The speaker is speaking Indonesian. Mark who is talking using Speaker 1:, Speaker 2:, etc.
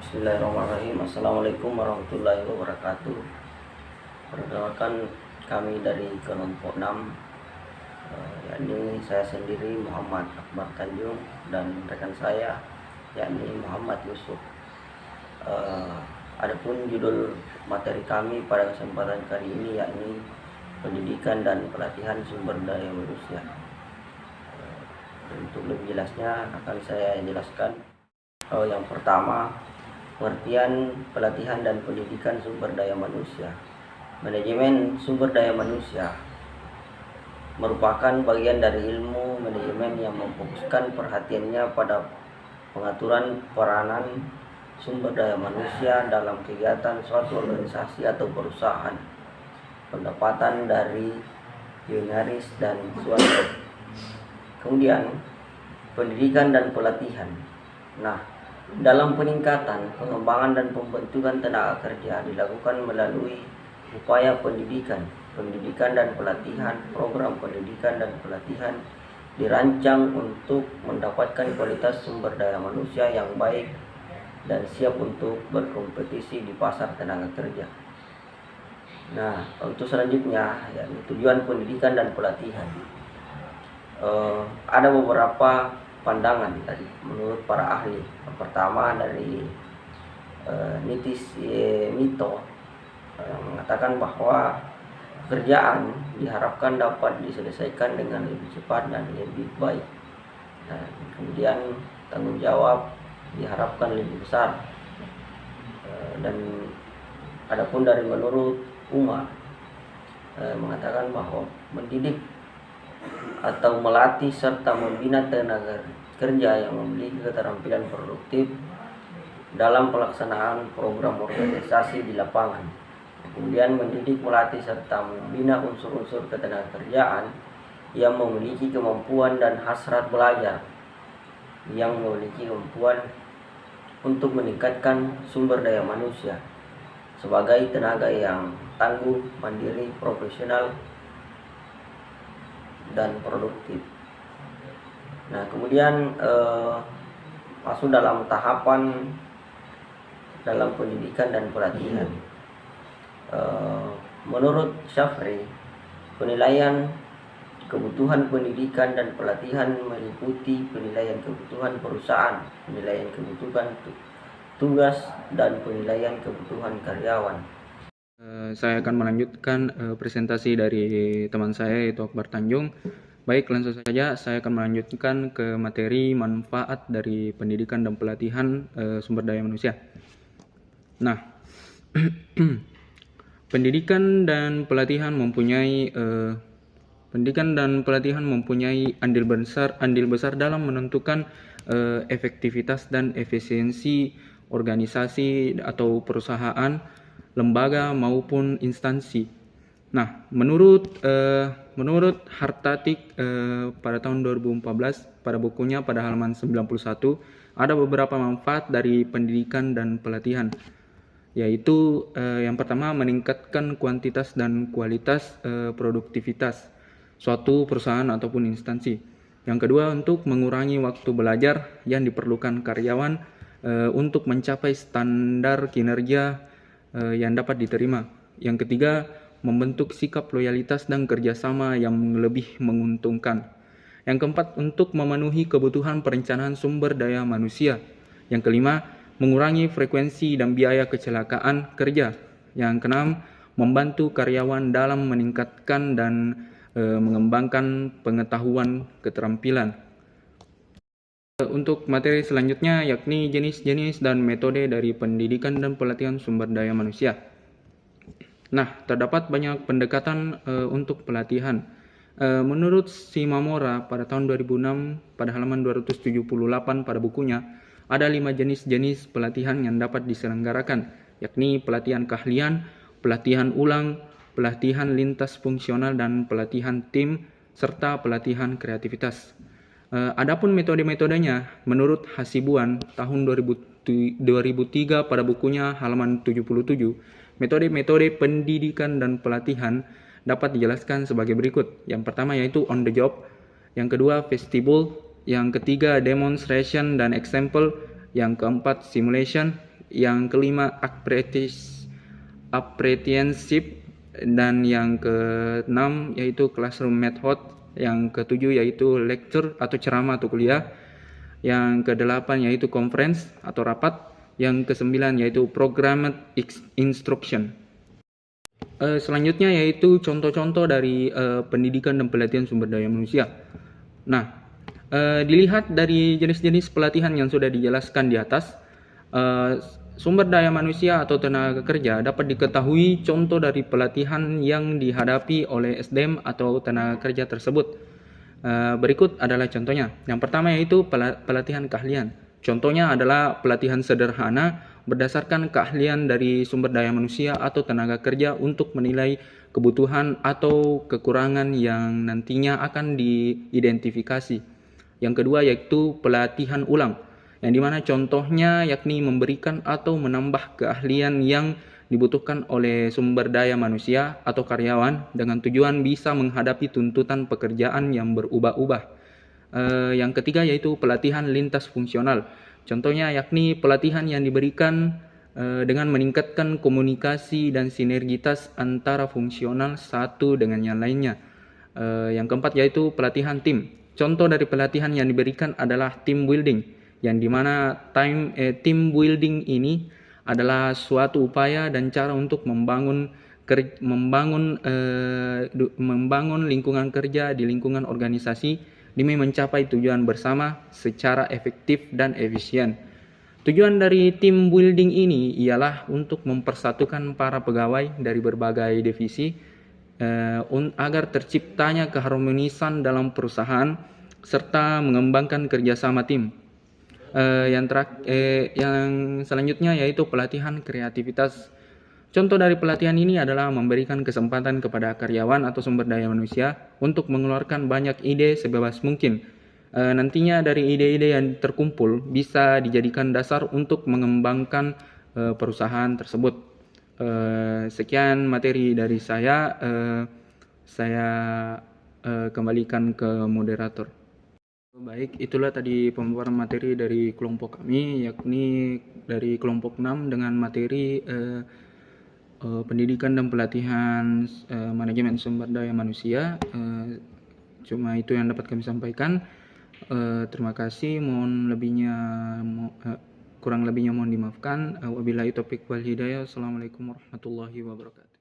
Speaker 1: Bismillahirrahmanirrahim. Assalamualaikum warahmatullahi wabarakatuh. Perkenalkan, kami dari kelompok 6, yakni saya sendiri Muhammad Akbar Tanjung dan rekan saya yakni Muhammad Yusuf. Adapun judul materi kami pada kesempatan kali ini yakni pendidikan dan pelatihan sumber daya manusia. Untuk lebih jelasnya akan saya jelaskan. Yang pertama, pengertian pelatihan dan pendidikan sumber daya manusia. Manajemen sumber daya manusia merupakan bagian dari ilmu manajemen yang memfokuskan perhatiannya pada pengaturan peranan sumber daya manusia dalam kegiatan suatu organisasi atau perusahaan, pendapatan dari pionieris dan swasta. Kemudian pendidikan dan pelatihan. Nah, dalam peningkatan, pengembangan dan pembentukan tenaga kerja dilakukan melalui upaya pendidikan dan pelatihan. Program pendidikan dan pelatihan dirancang untuk mendapatkan kualitas sumber daya manusia yang baik dan siap untuk berkompetisi di pasar tenaga kerja. Nah, untuk selanjutnya yakni tujuan pendidikan dan pelatihan. Ada beberapa pandangan tadi menurut para ahli. Yang pertama dari Mito yang mengatakan bahwa pekerjaan diharapkan dapat diselesaikan dengan lebih cepat dan lebih baik. Nah, kemudian tanggung jawab diharapkan lebih besar. Dan adapun dari menurut Umar mengatakan bahwa mendidik atau melatih serta membina tenaga kerja yang memiliki keterampilan produktif dalam pelaksanaan program organisasi di lapangan. Kemudian mendidik, melatih serta membina unsur-unsur ketenagakerjaan yang memiliki kemampuan dan hasrat belajar, yang memiliki kemampuan untuk meningkatkan sumber daya manusia sebagai tenaga yang tangguh, mandiri, profesional, dan produktif. Nah, kemudian masuk dalam tahapan dalam pendidikan dan pelatihan. Menurut Syafri, penilaian kebutuhan pendidikan dan pelatihan meliputi penilaian kebutuhan perusahaan, penilaian kebutuhan tugas, dan penilaian kebutuhan karyawan.
Speaker 2: Saya akan melanjutkan presentasi dari teman saya yaitu Akbar Tanjung. Baik, langsung saja saya akan melanjutkan ke materi manfaat dari pendidikan dan pelatihan sumber daya manusia. Nah, pendidikan dan pelatihan mempunyai andil besar dalam menentukan efektivitas dan efisiensi organisasi atau perusahaan, lembaga maupun instansi. Nah, menurut Hartatik pada tahun 2014 pada bukunya pada halaman 91 ada beberapa manfaat dari pendidikan dan pelatihan, yaitu yang pertama meningkatkan kuantitas dan kualitas produktivitas suatu perusahaan ataupun instansi. Yang kedua, untuk mengurangi waktu belajar yang diperlukan karyawan untuk mencapai standar kinerja yang dapat diterima. Yang ketiga, membentuk sikap loyalitas dan kerjasama yang lebih menguntungkan. Yang keempat, untuk memenuhi kebutuhan perencanaan sumber daya manusia. Yang kelima, mengurangi frekuensi dan biaya kecelakaan kerja. Yang keenam, membantu karyawan dalam meningkatkan dan mengembangkan pengetahuan keterampilan. Untuk materi selanjutnya yakni jenis-jenis dan metode dari pendidikan dan pelatihan sumber daya manusia. Nah, terdapat banyak pendekatan untuk pelatihan. Menurut Shimamura pada tahun 2006 pada halaman 278 pada bukunya, ada 5 jenis-jenis pelatihan yang dapat diselenggarakan, yakni pelatihan keahlian, pelatihan ulang, pelatihan lintas fungsional, dan pelatihan tim, serta pelatihan kreativitas. Adapun metode-metodenya, menurut Hasibuan tahun 2003 pada bukunya halaman 77, metode-metode pendidikan dan pelatihan dapat dijelaskan sebagai berikut. Yang pertama yaitu on the job, yang kedua vestibule, yang ketiga demonstration dan example, yang keempat simulation, yang kelima apprenticeship, dan yang keenam yaitu classroom method, yang ketujuh yaitu lecture atau ceramah atau kuliah, yang kedelapan yaitu conference atau rapat, yang kesembilan yaitu programmed instruction. Selanjutnya yaitu contoh-contoh dari pendidikan dan pelatihan sumber daya manusia. Nah, dilihat dari jenis-jenis pelatihan yang sudah dijelaskan di atas, sumber daya manusia atau tenaga kerja dapat diketahui contoh dari pelatihan yang dihadapi oleh SDM atau tenaga kerja tersebut. Berikut adalah contohnya. Yang pertama yaitu pelatihan keahlian. Contohnya adalah pelatihan sederhana berdasarkan keahlian dari sumber daya manusia atau tenaga kerja untuk menilai kebutuhan atau kekurangan yang nantinya akan diidentifikasi. Yang kedua yaitu pelatihan ulang, yang dimana contohnya yakni memberikan atau menambah keahlian yang dibutuhkan oleh sumber daya manusia atau karyawan dengan tujuan bisa menghadapi tuntutan pekerjaan yang berubah-ubah. Yang ketiga yaitu pelatihan lintas fungsional. Contohnya yakni pelatihan yang diberikan dengan meningkatkan komunikasi dan sinergitas antara fungsional satu dengan yang lainnya. Yang keempat yaitu pelatihan tim. Contoh dari pelatihan yang diberikan adalah team building, yang dimana team building ini adalah suatu upaya dan cara untuk membangun lingkungan kerja di lingkungan organisasi demi mencapai tujuan bersama secara efektif dan efisien. Tujuan dari team building ini ialah untuk mempersatukan para pegawai dari berbagai divisi agar terciptanya keharmonisan dalam perusahaan serta mengembangkan kerjasama tim. Yang selanjutnya yaitu pelatihan kreativitas. Contoh dari pelatihan ini adalah memberikan kesempatan kepada karyawan atau sumber daya manusia untuk mengeluarkan banyak ide sebebas mungkin. Nantinya dari ide-ide yang terkumpul bisa dijadikan dasar untuk mengembangkan perusahaan tersebut. Sekian materi dari saya. Saya kembalikan ke moderator. Baik, itulah tadi pemaparan materi dari kelompok kami, yakni dari kelompok 6 dengan materi pendidikan dan pelatihan manajemen sumber daya manusia. Cuma itu yang dapat kami sampaikan. Terima kasih. Kurang lebihnya mohon dimaafkan. Wabillahi taufiq wal hidayah. Assalamualaikum warahmatullahi wabarakatuh.